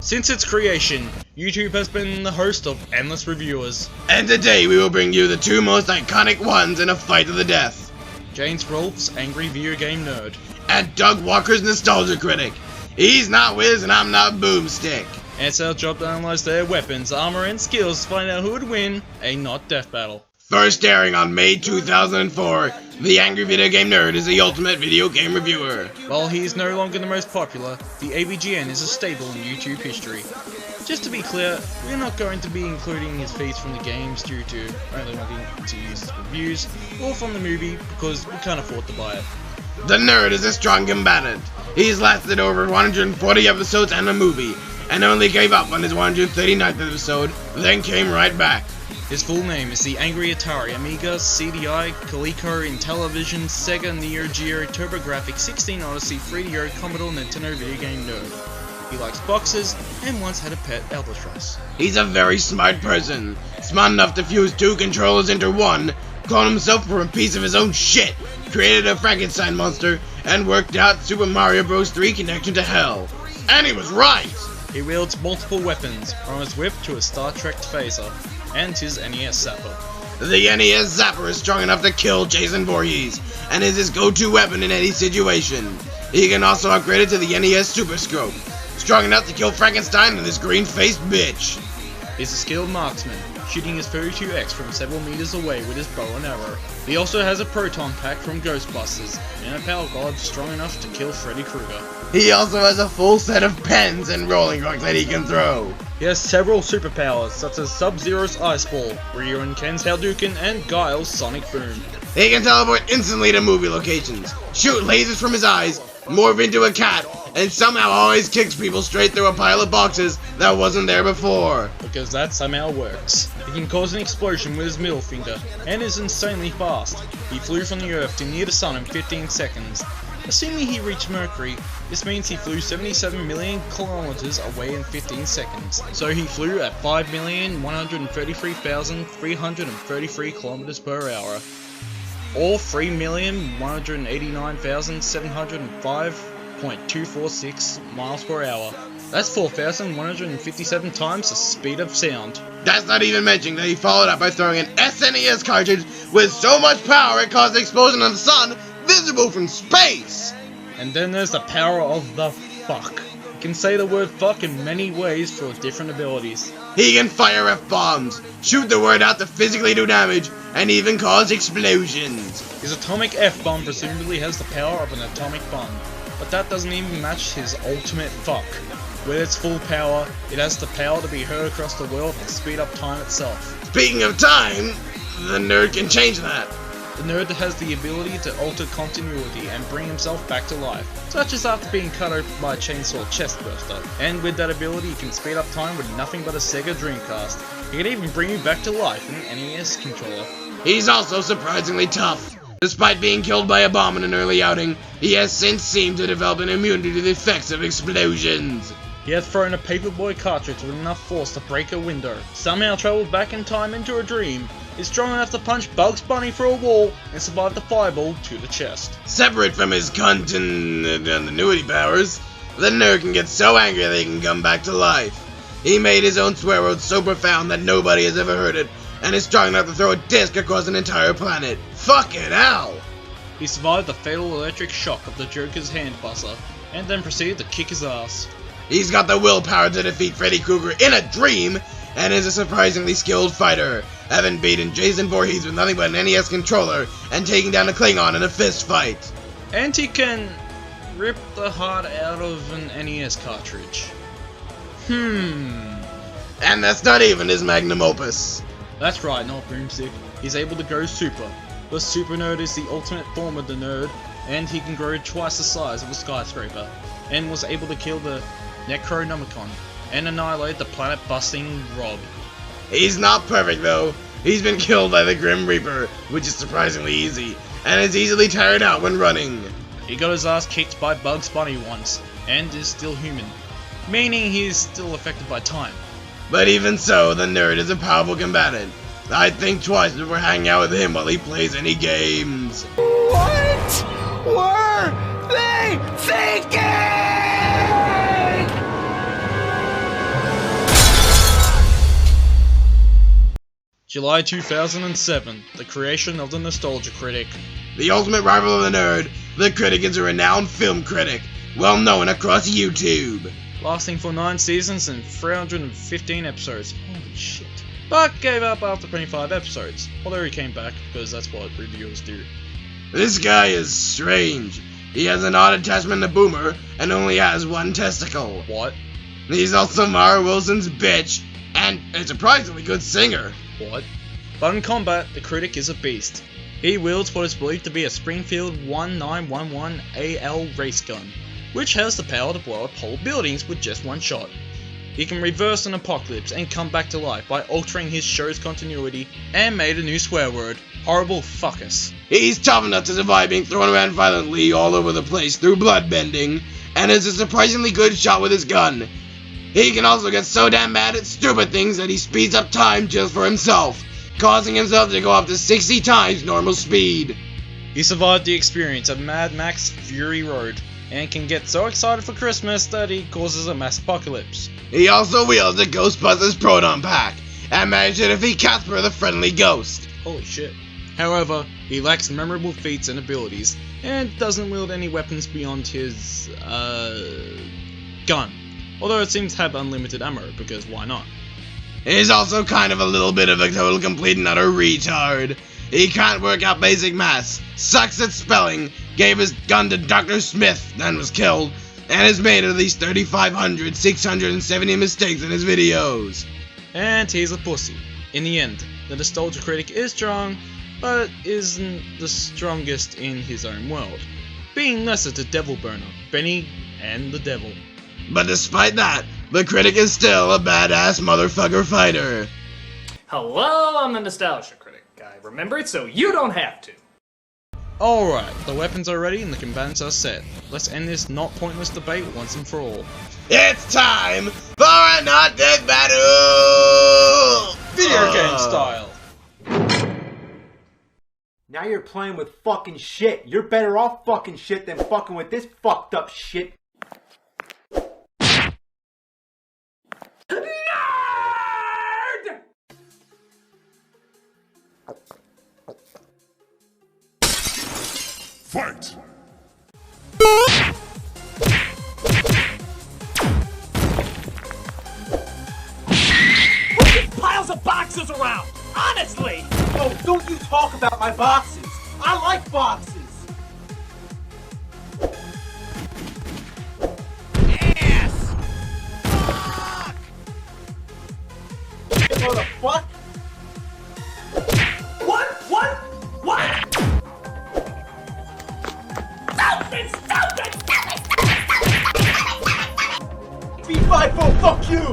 Since its creation, YouTube has been the host of endless reviewers. And today we will bring you the two most iconic ones in a fight to the death. James Rolfe's Angry Video Game Nerd. And Doug Walker's Nostalgia Critic. He's not Wiz and I'm not Boomstick. And it's our job to analyze their weapons, armor, and skills to find out who would win a not death battle. First airing on May 2004, the Angry Video Game Nerd is the ultimate video game reviewer. While he is no longer the most popular, the AVGN is a staple in YouTube history. Just to be clear, we're not going to be including his feeds from the games due to only wanting to use his reviews, or from the movie because we can't afford to buy it. The Nerd is a strong combatant. He's lasted over 140 episodes and a movie, and only gave up on his 139th episode, then came right back. His full name is the Angry Atari Amiga CDI Coleco Intellivision Sega Neo Geo TurboGrafx 16 Odyssey 3DO Commodore Nintendo Video Game Nerd. He likes boxes and once had a pet albatross. He's a very smart person, smart enough to fuse two controllers into one, clone himself from a piece of his own shit, created a Frankenstein monster, and worked out Super Mario Bros. 3 Connection to Hell. And he was right! He wields multiple weapons, from his whip to his Star Trek phaser, and his NES Zapper. The NES Zapper is strong enough to kill Jason Voorhees, and is his go-to weapon in any situation. He can also upgrade it to the NES Super Scope, strong enough to kill Frankenstein and his green-faced bitch. He's a skilled marksman, shooting his 32X from several meters away with his bow and arrow. He also has a proton pack from Ghostbusters, and a power glove strong enough to kill Freddy Krueger. He also has a full set of pens and rolling rocks that he can throw. He has several superpowers, such as Sub-Zero's Ice Ball, Ryu and Ken's Hadouken, and Guile's Sonic Boom. He can teleport instantly to movie locations, shoot lasers from his eyes, morph into a cat, and somehow always kicks people straight through a pile of boxes that wasn't there before. Because that somehow works. He can cause an explosion with his middle finger, and is insanely fast. He flew from the Earth to near the Sun in 15 seconds. Assuming he reached Mercury, this means he flew 77 million kilometers away in 15 seconds. So he flew at 5,133,333 kilometers per hour, or 3,189,705.246 miles per hour. That's 4,157 times the speed of sound. That's not even mentioning that he followed up by throwing an SNES cartridge with so much power it caused an explosion on the sun visible from space! And then there's the power of the fuck. He can say the word fuck in many ways for different abilities. He can fire F-bombs, shoot the word out to physically do damage, and even cause explosions. His atomic F-bomb presumably has the power of an atomic bomb, but that doesn't even match his ultimate fuck. With its full power, it has the power to be heard across the world and speed up time itself. Speaking of time, the Nerd can change that. The Nerd has the ability to alter continuity and bring himself back to life, such as after being cut open by a chainsaw chestburster. And with that ability, he can speed up time with nothing but a Sega Dreamcast. He can even bring you back to life with an NES controller. He's also surprisingly tough. Despite being killed by a bomb in an early outing, he has since seemed to develop an immunity to the effects of explosions. He has thrown a Paperboy cartridge with enough force to break a window, somehow traveled back in time into a dream, is strong enough to punch Bugs Bunny through a wall, and survive the fireball to the chest. Separate from his continuity powers, the Nerd can get so angry that he can come back to life. He made his own swear word so profound that nobody has ever heard it, and is strong enough to throw a disc across an entire planet. Fucking hell! He survived the fatal electric shock of the Joker's hand buzzer, and then proceeded to kick his ass. He's got the willpower to defeat Freddy Krueger in a dream, and is a surprisingly skilled fighter, having beaten Jason Voorhees with nothing but an NES controller, and taking down a Klingon in a fist fight. And he can rip the heart out of an NES cartridge. And that's not even his magnum opus. That's right, not Boomstick. He's able to go super. The Super Nerd is the ultimate form of the Nerd, and he can grow twice the size of a skyscraper, and was able to kill the Necronomicon, and annihilate the planet-busting Rob. He's not perfect though. He's been killed by the Grim Reaper, which is surprisingly easy, and is easily tired out when running. He got his ass kicked by Bugs Bunny once, and is still human, meaning he is still affected by time. But even so, the Nerd is a powerful combatant. I'd think twice before hanging out with him while he plays any games. What were they thinking? July 2007, the creation of the Nostalgia Critic. The ultimate rival of the nerd, the Critic is a renowned film critic, well known across YouTube. Lasting for 9 seasons and 315 episodes. Holy shit. But gave up after 25 episodes, although he came back because that's what reviewers do. This guy is strange. He has an odd attachment to Boomer and only has one testicle. What? He's also Mara Wilson's bitch and a surprisingly good singer. What? But in combat, the Critic is a beast. He wields what is believed to be a Springfield 1911 AL race gun, which has the power to blow up whole buildings with just one shot. He can reverse an apocalypse and come back to life by altering his show's continuity and made a new swear word, horrible fuckus. He's tough enough to survive being thrown around violently all over the place through bloodbending, and is a surprisingly good shot with his gun. He can also get so damn mad at stupid things that he speeds up time just for himself, causing himself to go up to 60 times normal speed. He survived the experience of Mad Max Fury Road, and can get so excited for Christmas that he causes a mass apocalypse. He also wields a Ghostbusters Proton Pack, and managed to defeat Casper the Friendly Ghost. Holy shit. However, he lacks memorable feats and abilities, and doesn't wield any weapons beyond his, gun. Although it seems to have unlimited ammo, because why not? He's also kind of a little bit of a total complete and utter retard. He can't work out basic maths, sucks at spelling, gave his gun to Dr. Smith, then was killed, and has made at least 3,670 mistakes in his videos. And he's a pussy. In the end, the Nostalgia Critic is strong, but isn't the strongest in his own world, being lesser to Devil Burner, Benny, and the Devil. But despite that, the Critic is still a badass motherfucker fighter. Hello, I'm the Nostalgia Critic. I remember it so you don't have to. Alright, the weapons are ready and the combatants are set. Let's end this not pointless debate once and for all. It's time for a not dead battle! Video game style. Now you're playing with fucking shit. You're better off fucking shit than fucking with this fucked up shit. Fight! Piles of boxes around! Honestly! Oh, don't you talk about my boxes. I like boxes. Yes! Fuck! What the fuck? What? What? What? Stupid! Stupid! Stupid! B5, oh, fuck you!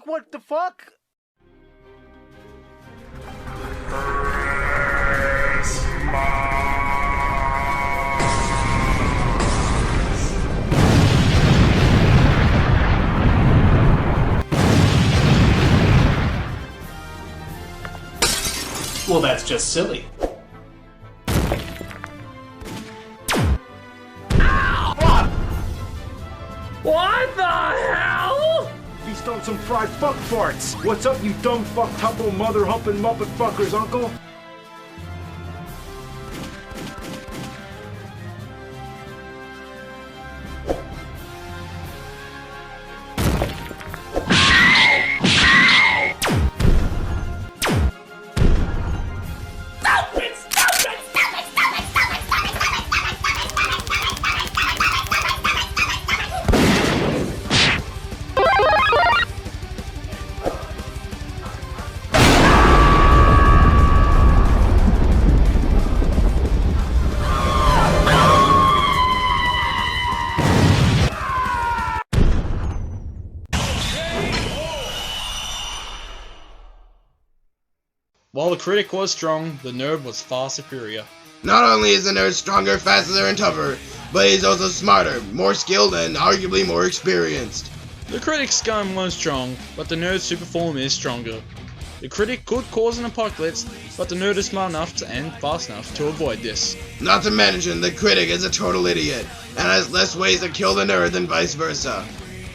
What the fuck? Well, that's just silly. What the hell? Feast on some fried fuck farts. What's up, you dumb fuck tuple mother humping muppet fuckers, uncle? While the Critic was strong, the Nerd was far superior. Not only is the nerd stronger, faster, and tougher, but he's also smarter, more skilled, and arguably more experienced. The Critic's gun was strong, but the Nerd's super form is stronger. The Critic could cause an apocalypse, but the nerd is smart enough and fast enough to avoid this. Not to mention, the Critic is a total idiot, and has less ways to kill the nerd than vice versa.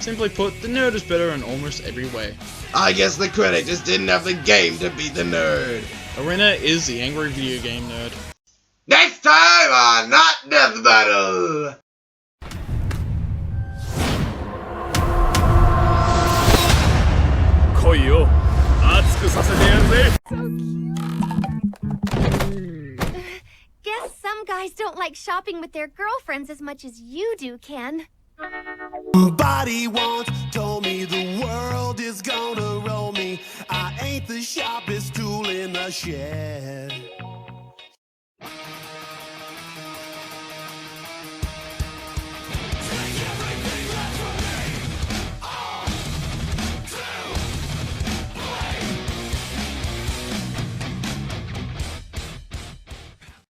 Simply put, the nerd is better in almost every way. I guess the Critic just didn't have the game to beat the nerd. Arena is the angry video game nerd. Next time on Not Death Battle! Guess some guys don't like shopping with their girlfriends as much as you do, Ken. Somebody once told me the world is gonna roll me. I ain't the sharpest tool in the shed.